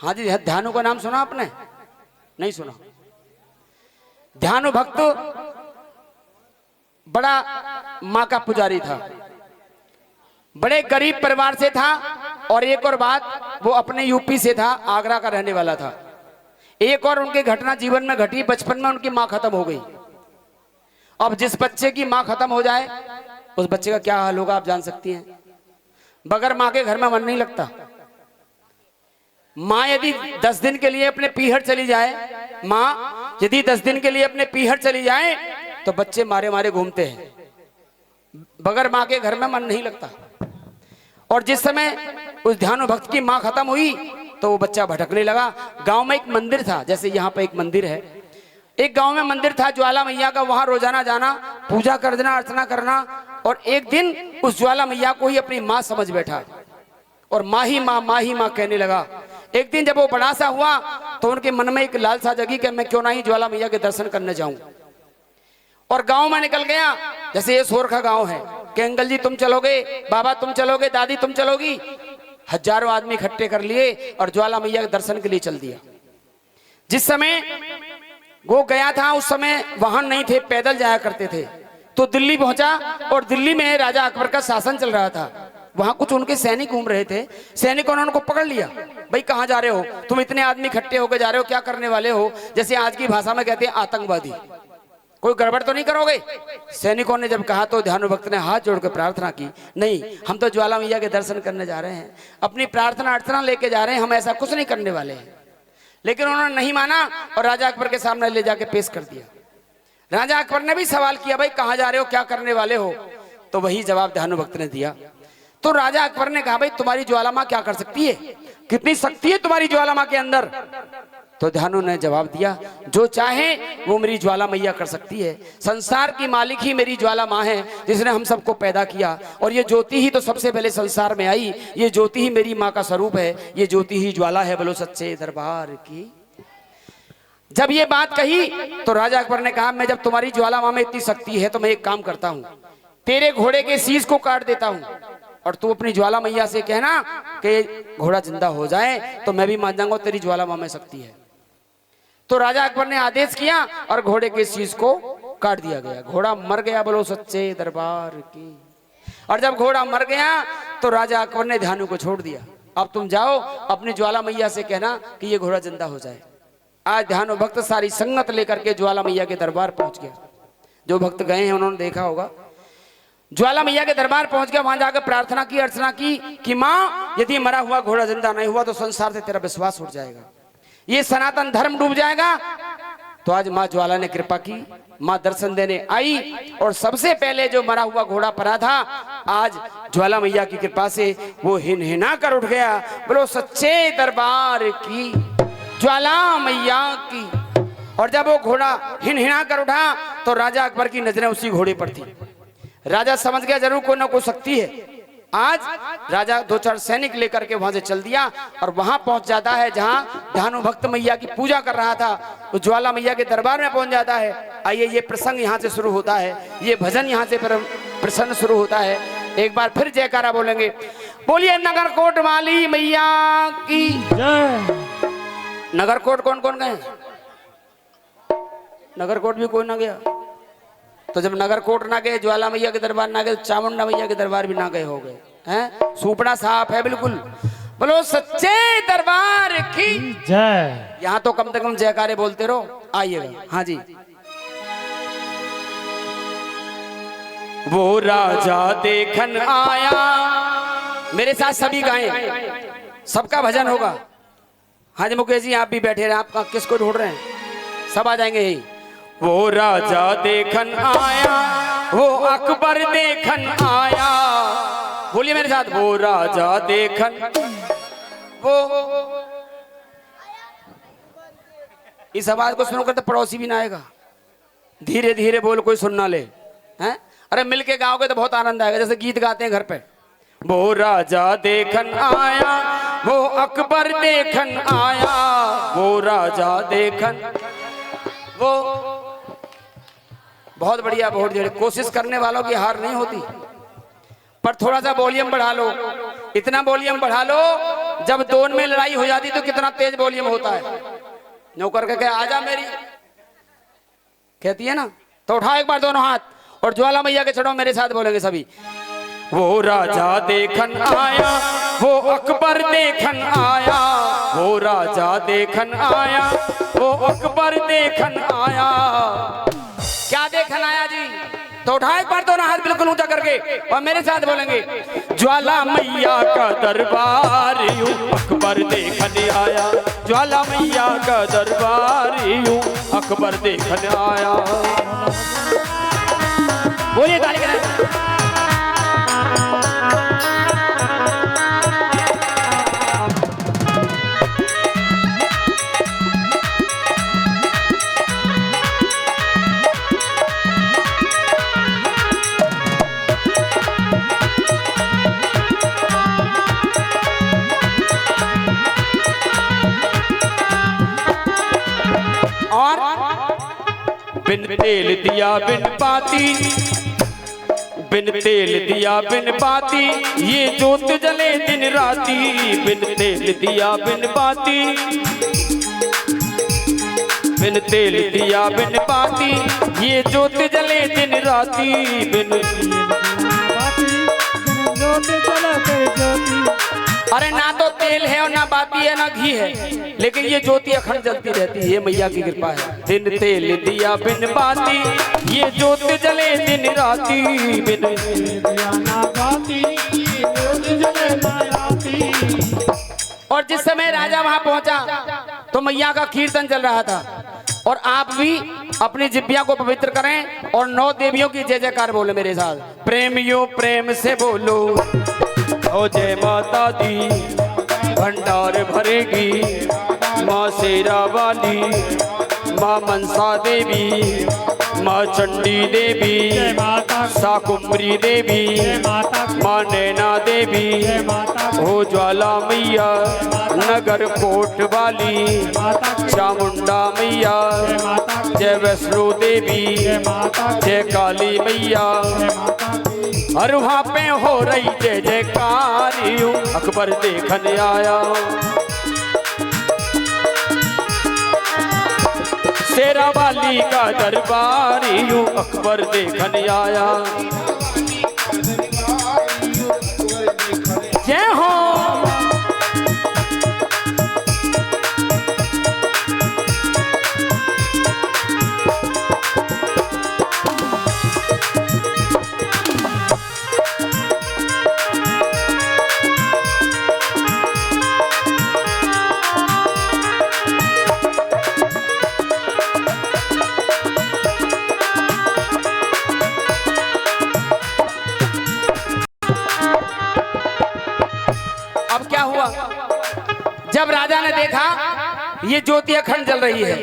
हाँ जी, ध्यानु का नाम सुना आपने? नहीं सुना। ध्यानु भक्त बड़ा माँ का पुजारी था, बड़े गरीब परिवार से था। और एक और बात, वो अपने यूपी से था, आगरा का रहने वाला था। एक और उनकी घटना जीवन में घटी, बचपन में उनकी माँ खत्म हो गई। अब जिस बच्चे की माँ खत्म हो जाए उस बच्चे का क्या हाल होगा आप जान सकती हैं। बगैर माँ के घर में मन नहीं लगता। माँ यदि 10 दिन के लिए अपने पीहर चली जाए, माँ यदि 10 दिन के लिए अपने पीहर चली जाए तो बच्चे मारे मारे घूमते हैं। बगैर माँ के घर में मन नहीं लगता। और जिस समय उस ध्यानु भक्त की माँ खत्म हुई तो वो बच्चा भटकने लगा। गांव में एक मंदिर था, जैसे यहाँ पे एक मंदिर है, एक गांव में मंदिर था ज्वाला मैया का। वहां रोजाना जाना, पूजा कर देना, अर्चना करना। और एक दिन उस ज्वाला मैया को ही अपनी माँ समझ बैठा और माँ ही माँ कहने लगा। एक दिन जब वो बड़ा सा हुआ तो उनके मन में एक लालसा जगी कि मैं क्यों ना ही ज्वाला मैया के दर्शन करने जाऊं। और गांव में निकल गया, जैसे ये सोरखा गांव है, कि अंकल जी तुम चलोगे, बाबा तुम चलोगे, दादी तुम चलोगी। हजारों आदमी इकट्ठे कर लिए और ज्वाला मैया के दर्शन के लिए चल दिया। जिस समय वो गया था उस समय वाहन नहीं थे, पैदल जाया करते थे। तो दिल्ली पहुंचा और दिल्ली में राजा अकबर का शासन चल रहा था। वहां कुछ उनके सैनिक घूम रहे थे। सैनिकों ने उनको पकड़ लिया, भाई कहां जा रहे हो तुम, इतने आदमी इकट्ठे होकर जा रहे हो, क्या करने वाले हो? जैसे आज की भाषा में कहते हैं आतंकवादी, कोई गड़बड़ तो नहीं करोगे? सैनिकों ने जब कहा तो ध्यानु भक्त ने हाथ जोड़कर प्रार्थना की, नहीं हम तो ज्वाला मैया के दर्शन करने जा रहे हैं, अपनी प्रार्थना अर्चना लेके जा रहे हैं, हम ऐसा कुछ नहीं करने वाले हैं। लेकिन उन्होंने नहीं माना और राजा अकबर के सामने ले जाके पेश कर दिया। राजा अकबर ने भी सवाल किया, भाई कहां जा रहे हो, क्या करने वाले हो? तो वही जवाब ध्यानु भक्त ने दिया। तो राजा अकबर ने कहा, भाई तुम्हारी ज्वाला माँ क्या कर सकती है, कितनी शक्ति है तुम्हारी ज्वाला माँ के अंदर? तो ध्यानु ने जवाब दिया, जो चाहे वो मेरी ज्वाला मैया कर सकती है। संसार की मालिक ही मेरी ज्वाला माँ है, जिसने हम सबको पैदा किया। और ये ज्योति ही तो सबसे पहले संसार में आई, ये ज्योति ही मेरी माँ का स्वरूप है, ये ज्योति ही ज्वाला है, बोलो सच्चे दरबार की। जब ये बात कही तो राजा अकबर ने कहा, मैं जब तुम्हारी ज्वाला माँ में इतनी शक्ति है तो मैं एक काम करता हूँ, तेरे घोड़े के शीश को काट देता हूँ और तू अपनी ज्वाला मैया से कहना कि घोड़ा जिंदा हो जाए, तो मैं भी मान जाऊंगा तेरी ज्वाला माँ में शक्ति है। तो राजा अकबर ने आदेश किया और घोड़े के शीश को काट दिया गया। घोड़ा मर गया, बोलो सच्चे दरबार की। और जब घोड़ा मर गया तो राजा अकबर ने ध्यानु को छोड़ दिया, अब तुम जाओ अपनी ज्वाला मैया से कहना कि ये घोड़ा जिंदा हो जाए। आज ध्यानु भक्त सारी संगत लेकर के ज्वाला मैया के दरबार पहुंच गया। जो भक्त गए हैं उन्होंने देखा होगा, ज्वाला मैया के दरबार पहुंच गया, वहां जाकर प्रार्थना की, अर्चना की कि माँ यदि मरा हुआ घोड़ा जिंदा नहीं हुआ तो संसार से तेरा विश्वास उठ जाएगा, ये सनातन धर्म डूब जाएगा। तो आज माँ ज्वाला ने कृपा की, माँ दर्शन देने आई और सबसे पहले जो मरा हुआ घोड़ा पड़ा था, आज ज्वाला मैया की कृपा से वो हिनहिना कर उठ गया। बोलो सच्चे दरबार की, ज्वाला मैया की। और जब वो घोड़ा हिनहिना कर उठा तो राजा अकबर की नजरें उसी घोड़े पर थी। राजा समझ गया जरूर कोई ना कोई शक्ति है। आज राजा 2-4 सैनिक लेकर के वहां से चल दिया और वहां पहुंच जाता है जहां ध्यानु भक्त मैया की पूजा कर रहा था, तो ज्वाला मैया के दरबार में पहुंच जाता है। आइए ये प्रसंग यहां से शुरू होता है, ये भजन यहां से प्रसन्न शुरू होता है। एक बार फिर जयकारा बोलेंगे, बोलिए नगरकोट वाली मैया की जय। नगरकोट कौन कौन गए? नगरकोट भी कोई ना गया। तो जब नगरकोट ना गए, ज्वाला मैया के दरबार ना गए, चामुंडा मैया के दरबार भी ना गए हो गए हैं। सुपड़ा साफ है बिल्कुल। बोलो सच्चे दरबार की जय। यहाँ तो कम से कम जयकारे बोलते रहो। आइएगा। हाँ जी। वो राजा देखन आया, मेरे साथ सभी गाएं, सबका भजन होगा। हाँ जी मुकेश जी आप भी बैठे रहे, आप किसको ढूंढ रहे हैं? सब आ जाएंगे यही। वो राजा देखन आया, वो अकबर देखन आया, बोलिए मेरे साथ, वो राजा देखन, वो इस आवाज को सुनकर तो पड़ोसी भी ना आएगा। धीरे धीरे बोल, कोई सुन ना ले हैं। अरे मिलके गाओगे तो बहुत आनंद आएगा, जैसे गीत गाते हैं घर पे। वो राजा देखन आया, वो अकबर देखन आया, वो राजा देखन, वो बहुत बढ़िया, बहुत बढ़िया। कोशिश करने वालों की हार नहीं होती, पर थोड़ा सा वॉल्यूम बढ़ा लो, इतना वॉल्यूम बढ़ा लो जब दोनों में लड़ाई हो जाती तो कितना तेज वॉल्यूम होता है। नौकर कह आजा मेरी कहती है ना, तो उठाओ एक बार दोनों हाथ और ज्वाला मैया के चढ़ो, मेरे साथ बोलेंगे सभी। वो राजा देखन आया, वो अकबर देखन आया, वो राजा देखन आया, वो अकबर देखन आया। क्या देखन आया जी? तो उठाओ एक बार दोनों हाथ बिल्कुल ऊंचा करके और मेरे साथ बोलेंगे, ज्वाला मैया का दरबार यूं अकबर देखन आया, ज्वाला मैया का दरबार यूं अकबर देखन आया। बोलिए ताली बजाएं। बिन तेल दिया बिन बाती, बिन तेल दिया बिन बाती, ये जोत जले दिन राती। बिन तेल दिया बिन बाती, बिन तेल दिया बिन बाती, ये जोत जले दिन राती। बिन अरे ना तो तेल है और ना बाती है ना घी है, लेकिन ये ज्योति अखंड जलती रहती है। ये मैया की कृपा है। बिन तेल दिया बिन बाती, ये ज्योत जले दिन राती। बिन दिया ना बाती, ज्योत जले ना राती। और जिस समय राजा वहां पहुंचा तो मैया का कीर्तन चल रहा था। और आप भी अपनी जिब्बिया को पवित्र करें और 9 देवियों की जय जयकार बोले मेरे साथ। प्रेमियों प्रेम से बोलो ओ जय माता दी, भंडार भरेगी माँ शेरा वाली, माँ मनसा देवी, माँ चंडी देवी, साकुम्बरी देवी, माँ नैना देवी, हो ज्वाला मैया, नगर कोट वाली, चामुंडा मैया, जय वैष्णो देवी, जय काली मैया। और वहाँ पे हो रही जय जयकार यूं अकबर देखन आया। शेरा वाली का दरबार यूं अकबर देखन आया। जय हो। जब राजा ने देखा ये ज्योति अखंड जल रही है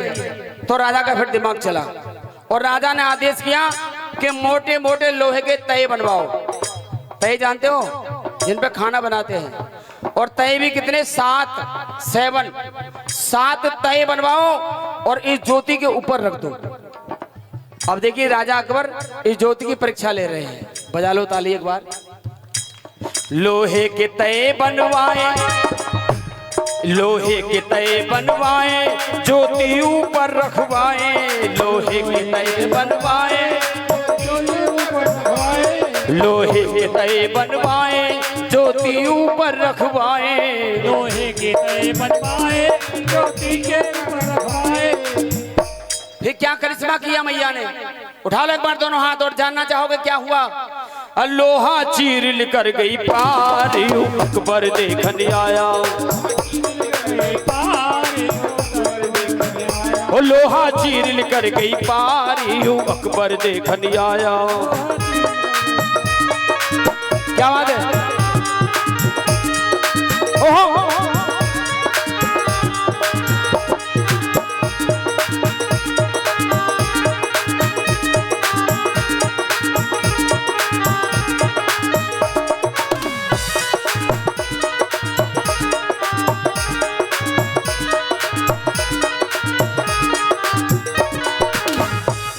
तो राजा का फिर दिमाग चला और राजा ने आदेश किया कि मोटे मोटे लोहे के तय बनवाओ। तय जानते हो, जिन पे खाना बनाते हैं। और तय भी कितने? 7 तय बनवाओ और इस ज्योति के ऊपर रख दो। अब देखिए राजा अकबर इस ज्योति की परीक्षा ले रहे हैं। बजा लो ताली एक बार। लोहे के तय बनवाए, लोहे के तय बनवाए, ज्योति ऊपर रखवाए। लोहे के तय बनवाए, लोहे के तय बनवाए, ज्योति ऊपर रखवाए। लोहे के तय बनवाए, ज्योति के ऊपर रखवाए। फिर क्या करिश्मा किया मैया ने? उठा लो एक बार दोनों हाथ और जानना चाहोगे क्या हुआ? लोहा चीर कर गई पार यूं अकबर देखन आया। ओ लोहा चीर कर गई पार यूं अकबर देखन आया। क्या बात है? ओहो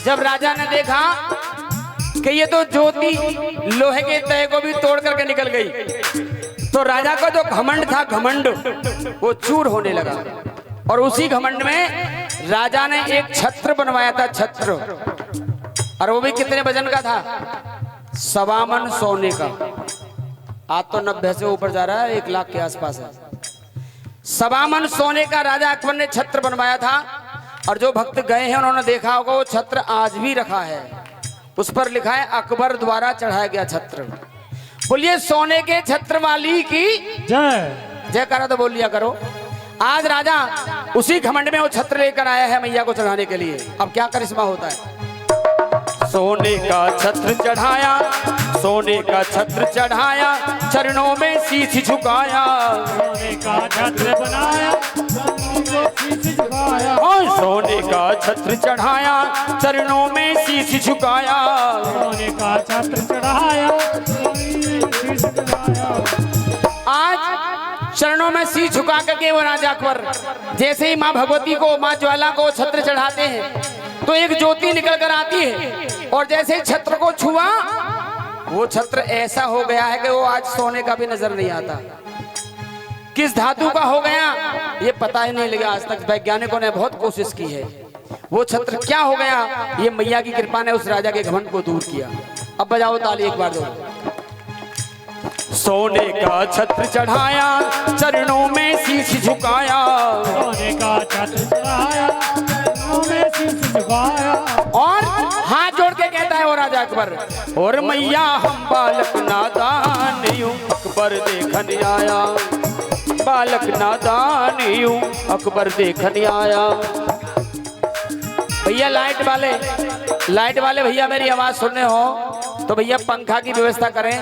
जब राजा ने देखा कि ये तो ज्योति लोहे के तय को भी तोड़ करके निकल गई तो राजा का जो घमंड था, घमंड वो चूर होने लगा। और उसी घमंड में राजा ने एक छत्र बनवाया था, छत्र, और वो भी कितने वजन का था? 1.25 मन सोने का। आज तो 90 से ऊपर जा रहा है, 1 लाख के आसपास है। 1.25 मन सोने का राजा अकबर ने छत्र बनवाया था। और जो भक्त गए हैं उन्होंने देखा होगा वो छत्र आज भी रखा है, उस पर लिखा है अकबर द्वारा चढ़ाया गया छत्र। बोलिए सोने के छत्र वाली की जय। जयकारा तो बोल लिया करो। आज राजा उसी घमंड में वो छत्र लेकर आया है मैया को चढ़ाने के लिए। अब क्या करिश्मा होता है? सोने का छत्र चढ़ाया, सोने का छत्र चढ़ाया, चरणों में शीश झुकाया। सोने का छत्र बनाया, शीश झुकाया। और सोने का छत्र चढ़ाया, चरणों में शीश झुकाया। सोने का छत्र चढ़ाया, शीश झुकाया। आज चरणों में शीश झुका करके वो राजा अकबर जैसे ही माँ भगवती को, माँ ज्वाला को छत्र चढ़ाते हैं तो एक ज्योति निकल कर आती है। और जैसे ही छत्र को छुआ, वो छत्र ऐसा हो गया है कि वो आज सोने का भी नजर नहीं आता। किस धातु का हो गया ये पता ही नहीं लगा आज तक। वैज्ञानिकों ने बहुत कोशिश की है। वो छत्र क्या हो गया, ये मैया की कृपा ने उस राजा के घमंड को दूर किया। अब बजाओ ताली एक बार दो। सोने का छत्र चढ़ाया, चरणों में शीश झुकाया। सोने का छत्र चढ़ाया, चरणों में शीश झुकाया। और हाथ जोड़ के कहता है वो राजा अकबर, और मैया हम बालक नादान यूं अकबर देखन आया, बालक नादान यूं अकबर देखन आया। भैया लाइट वाले भैया मेरी आवाज सुनने हो तो भैया पंखा की व्यवस्था करें,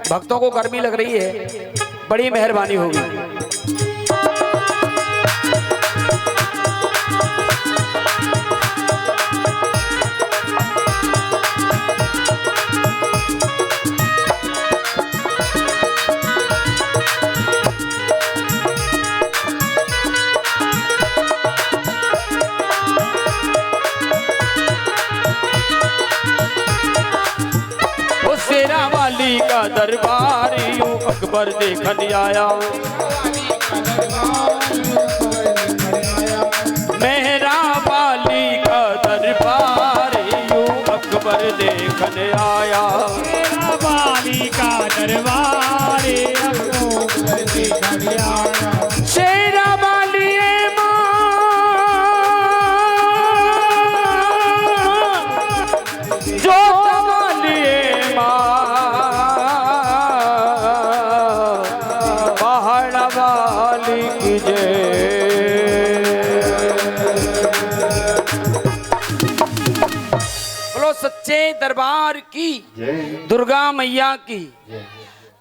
भक्तों को गर्मी लग रही है, बड़ी मेहरबानी होगी। शेरा वाली का दरबार यूं अकबर देखन आया, मेहरा वाली का दरबार यूं अकबर देखन आया। मेरा वाली का दरबार अकबर देखन आया। शेरा वाली जो सच्चे दरबार की दुर्गा मैया की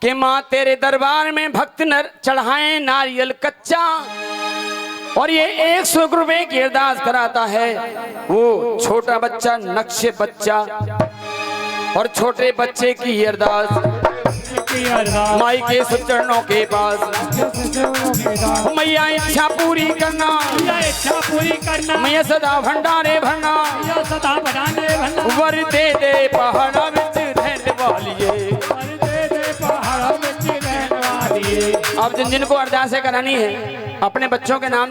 के माँ तेरे दरबार में भक्त नर चढ़ाए नारियल कच्चा। और ये 100 रुपए की अरदास कराता है वो छोटा बच्चा, नक्शे बच्चा, और छोटे बच्चे की अरदास माई के चरणों के पास। मैया इच्छा पूरी करना, इच्छा पूरी करना, मैया सदा भंडारे भरना, सदा भंडारे भरना। वर दे दे पहाड़ा विच रहने वालिए, पहाड़ा विच रहने वालिए। अब जिन जिनको अरदासें करानी है अपने बच्चों के नाम